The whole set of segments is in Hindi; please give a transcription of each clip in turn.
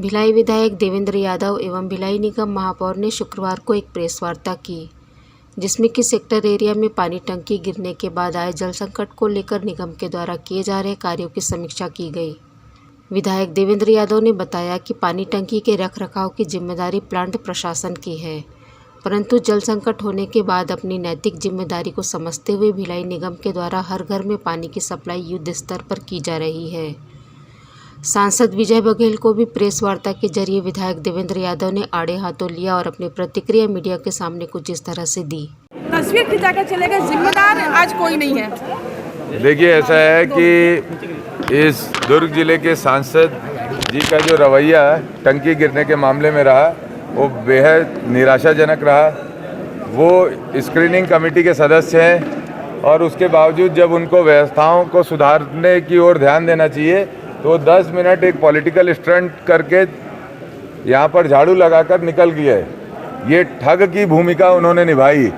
भिलाई विधायक देवेंद्र यादव एवं भिलाई निगम महापौर ने शुक्रवार को एक प्रेस वार्ता की, जिसमें कि सेक्टर एरिया में पानी टंकी गिरने के बाद आए जल संकट को लेकर निगम के द्वारा किए जा रहे कार्यों की समीक्षा की गई। विधायक देवेंद्र यादव ने बताया कि पानी टंकी के रखरखाव की जिम्मेदारी प्लांट प्रशासन की है, परंतु जल संकट होने के बाद अपनी नैतिक जिम्मेदारी को समझते हुए भिलाई निगम के द्वारा हर घर में पानी की सप्लाई युद्ध स्तर पर की जा रही है। सांसद विजय बघेल को भी प्रेस वार्ता के जरिए विधायक देवेंद्र यादव ने आड़े हाथों लिया और अपनी प्रतिक्रिया मीडिया के सामने कुछ इस तरह से दी। तस्वीर खिंचाकर चलेगा, जिम्मेदार आज कोई नहीं है। देखिए, ऐसा है कि इस दुर्ग जिले के सांसद जी का जो रवैया टंकी गिरने के मामले में रहा वो बेहद निराशाजनक रहा। वो स्क्रीनिंग कमेटी के सदस्य हैं और उसके बावजूद जब उनको व्यवस्थाओं को सुधारने की ओर ध्यान देना चाहिए तो 10 मिनट एक पॉलिटिकल स्टंट करके यहाँ पर झाड़ू लगाकर निकल गए। ये ठग की भूमिका उन्होंने निभाई,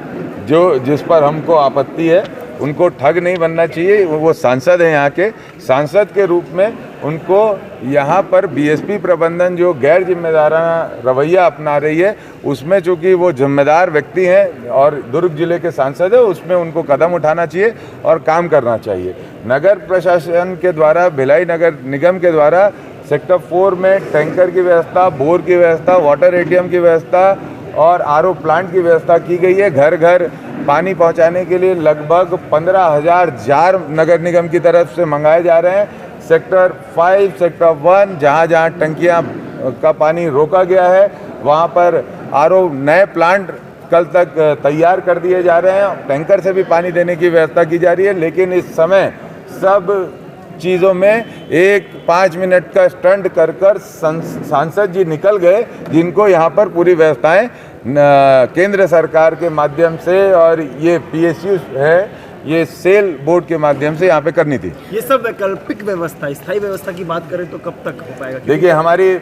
जिस पर हमको आपत्ति है। उनको ठग नहीं बनना चाहिए। वो सांसद हैं, यहाँ के सांसद के रूप में उनको यहाँ पर बीएसपी प्रबंधन जो गैर जिम्मेदाराना रवैया अपना रही है उसमें चूँकि वो जिम्मेदार व्यक्ति हैं और दुर्ग जिले के सांसद है, उसमें उनको कदम उठाना चाहिए और काम करना चाहिए। नगर प्रशासन के द्वारा, भिलाई नगर निगम के द्वारा सेक्टर 4 में टैंकर की व्यवस्था, बोर की व्यवस्था, वाटर एटीएम की व्यवस्था और आरओ प्लांट की व्यवस्था की गई है। घर घर पानी पहुंचाने के लिए लगभग 15,000 जार नगर निगम की तरफ से मंगाए जा रहे हैं। सेक्टर 5, सेक्टर 1 जहां टंकियां का पानी रोका गया है वहां पर आरओ नए प्लांट कल तक तैयार कर दिए जा रहे हैं। टैंकर से भी पानी देने की व्यवस्था की जा रही है। लेकिन इस समय सब चीज़ों में एक 5 मिनट का स्टंट कर सांसद जी निकल गए, जिनको यहाँ पर पूरी व्यवस्थाएं केंद्र सरकार के माध्यम से और ये पीएसयू है, ये सेल बोर्ड के माध्यम से यहाँ पे करनी थी। ये सब वैकल्पिक व्यवस्था, स्थायी व्यवस्था की बात करें तो कब तक हो पाएगा? देखिए, हमारी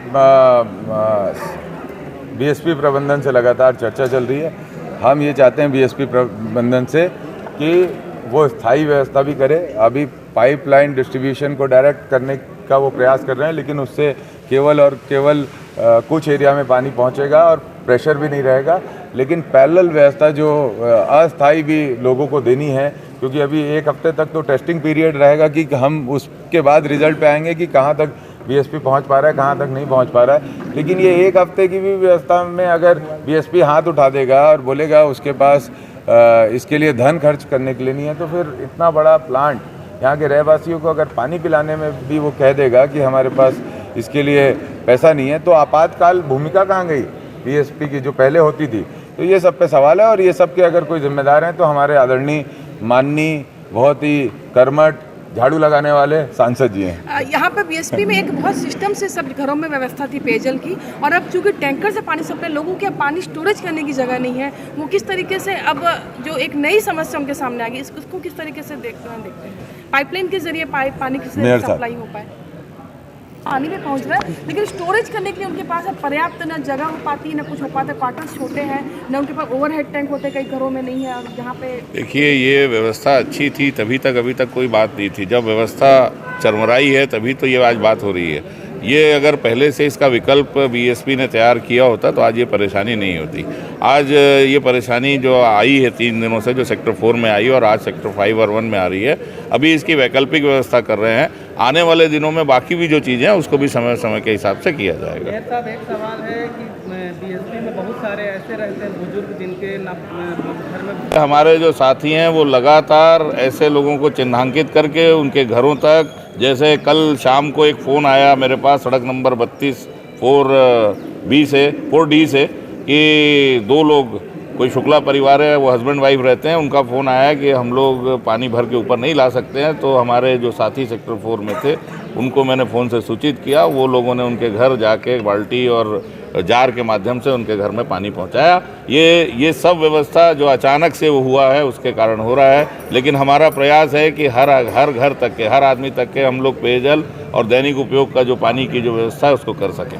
बीएसपी प्रबंधन से लगातार चर्चा चल रही है। हम ये चाहते हैं बीएसपी प्रबंधन से कि वो स्थायी व्यवस्था भी करे। अभी पाइपलाइन डिस्ट्रीब्यूशन को डायरेक्ट करने का वो प्रयास कर रहे हैं, लेकिन उससे केवल और केवल कुछ एरिया में पानी पहुंचेगा और प्रेशर भी नहीं रहेगा। लेकिन पैरेलल व्यवस्था जो अस्थायी भी लोगों को देनी है, क्योंकि अभी 1 हफ्ते तक तो टेस्टिंग पीरियड रहेगा कि हम उसके बाद रिजल्ट पे आएंगे कि कहाँ तक बीएसपी पहुंच पा रहा है, कहाँ तक नहीं पहुंच पा रहा है। लेकिन ये 1 हफ्ते की भी व्यवस्था में अगर बीएसपी हाथ उठा देगा और बोलेगा उसके पास इसके लिए धन खर्च करने के लिए नहीं है, तो फिर इतना बड़ा प्लांट यहाँ के रहवासियों को अगर पानी पिलाने में भी वो कह देगा कि हमारे पास इसके लिए पैसा नहीं है, तो आपातकाल भूमिका कहाँ गई बीएसपी की जो पहले होती थी? तो ये सब पे सवाल है और ये सब के अगर कोई जिम्मेदार हैं तो हमारे आदरणीय, माननीय, बहुत ही कर्मठ, झाड़ू लगाने वाले सांसद जी हैं। यहाँ पर बीएसपी में एक बहुत सिस्टम से सब घरों में व्यवस्था थी पेयजल की, और अब चूंकि टैंकर से पानी सप्लाई, लोगों के पानी स्टोरेज करने की जगह नहीं है। वो किस तरीके से अब जो एक नई समस्या उनके सामने आ गई, इसको किस तरीके से देखते हैं? पाइपलाइन के जरिए पानी किस तरीके से सप्लाई हो पाए? पानी में पहुंच रहा है, लेकिन स्टोरेज करने के लिए उनके पास पर्याप्त न जगह हो पाती है, न कुछ हो पाता। क्वार्टर्स छोटे हैं, न उनके पास ओवरहेड टैंक होते, कई घरों में नहीं है। और जहाँ पे देखिए, ये व्यवस्था अच्छी थी तभी तक, अभी तक कोई बात नहीं थी। जब व्यवस्था चरमराई है तभी तो ये आज बात हो रही है। ये अगर पहले से इसका विकल्प बीएसपी ने तैयार किया होता तो आज ये परेशानी नहीं होती। आज ये परेशानी जो आई है 3 दिनों से, जो सेक्टर 4 में आई और आज सेक्टर 5 और 1 में आ रही है, अभी इसकी वैकल्पिक व्यवस्था कर रहे हैं। आने वाले दिनों में बाकी भी जो चीज़ें हैं उसको भी समय समय के हिसाब से किया जाएगा। साहब, एक सवाल है कि बीएसपी में बहुत सारे ऐसे रहते हैं बुजुर्ग जिनके घर में, हमारे जो साथी हैं वो लगातार ऐसे लोगों को चिन्हांकित करके उनके घरों तक, जैसे कल शाम को एक फ़ोन आया मेरे पास सड़क नंबर 32 4D से कि 2 लोग, कोई शुक्ला परिवार है, वो हस्बैंड वाइफ रहते हैं, उनका फ़ोन आया कि हम लोग पानी भर के ऊपर नहीं ला सकते हैं। तो हमारे जो साथी सेक्टर 4 में थे उनको मैंने फ़ोन से सूचित किया। वो लोगों ने उनके घर जाके बाल्टी और जार के माध्यम से उनके घर में पानी पहुंचाया। ये सब व्यवस्था जो अचानक से वो हुआ है उसके कारण हो रहा है। लेकिन हमारा प्रयास है कि हर घर तक के, हर आदमी तक के हम लोग पेयजल और दैनिक उपयोग का जो पानी की जो व्यवस्था है उसको कर सकें।